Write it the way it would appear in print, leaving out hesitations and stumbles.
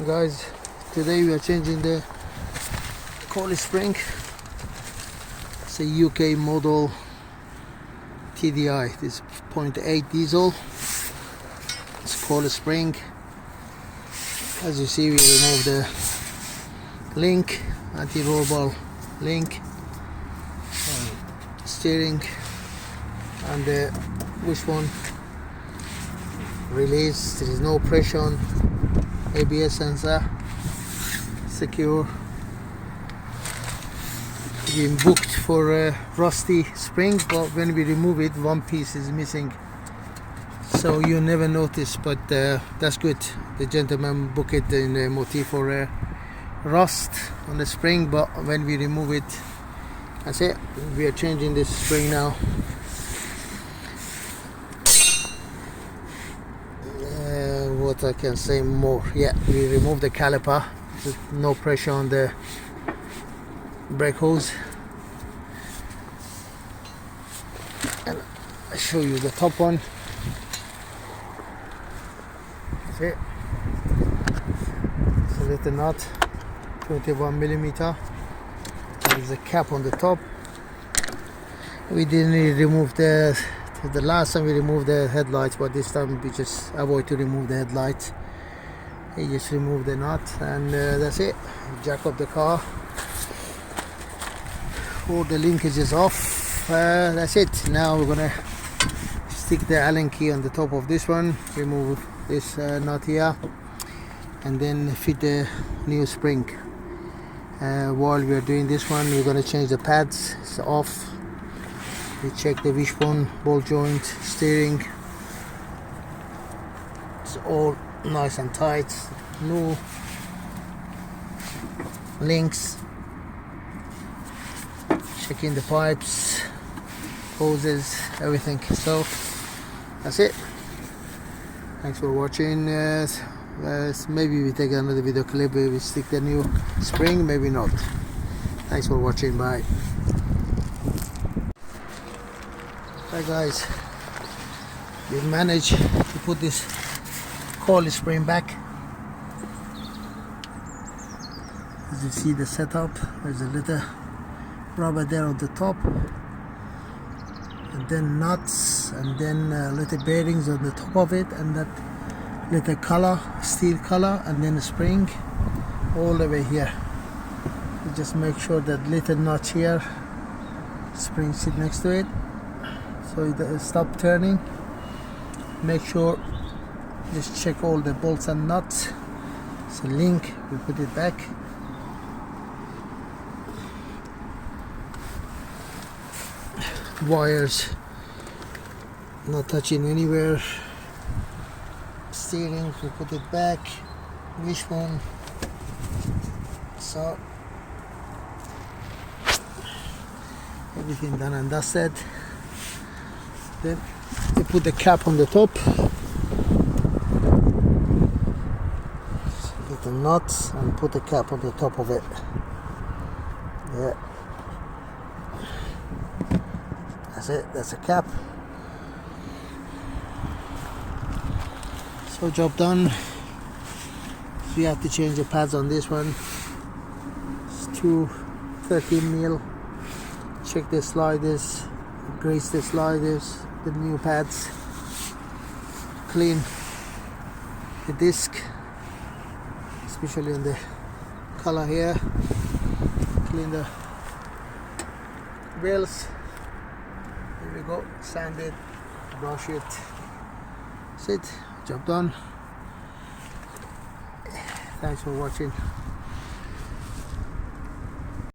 Guys, today we are changing the Coil spring. It's a UK model TDI. This 0.8 diesel. It's Coil spring. As you see, we remove the link, anti-roll bar link, steering, and the wishbone release. There is no pressure on ABS sensor, secure. Been booked for a rusty spring, but when we remove it, one piece is missing, so you never notice, but that's good. The gentleman booked it in a motif for a rust on the spring, but when we remove it, that's it. We are changing this spring now. What I can say more, yeah, we remove the caliper. There's no pressure on the brake hose, and I'll show you the top one. That's it. It's a little nut, 21mm. There's a cap on the top. We didn't remove the last time we removed the headlights, but this time we just avoid to remove the headlights. You just remove the nut, and that's it. Jack up the car. All the linkages off. That's it. Now we're gonna stick the Allen key on the top of this one, remove this nut here, and then fit the new spring. While we are doing this one, we're gonna change the pads. It's off. We check the wishbone, ball joint, steering. It's all nice and tight. No links. Checking the pipes, hoses, everything. So that's it. Thanks for watching. Maybe we take another video clip where we stick the new spring, maybe not. Thanks for watching. Bye. Hi guys, we managed to put this Coil spring back. As you see the setup, there's a little rubber there on the top, and then nuts, and then little bearings on the top of it, and that little color, steel color, and then the spring all the way here. You just make sure that little notch here, spring sit next to it, so it stop turning. Make sure, just check all the bolts and nuts. It's a link, we put it back. Wires not touching anywhere. Steering, we put it back. Wishbone. So everything done and dusted. Then we put the cap on the top. Get the nuts and put the cap on the top of it. Yeah. That's it, that's a cap. So job done. So you have to change the pads on this one. It's 13mm. Check the sliders, grease the sliders, the new pads. Clean the disc, especially on the color here. Clean the wheels. Here we go, sand it, brush it. That's it, job done. Thanks for watching.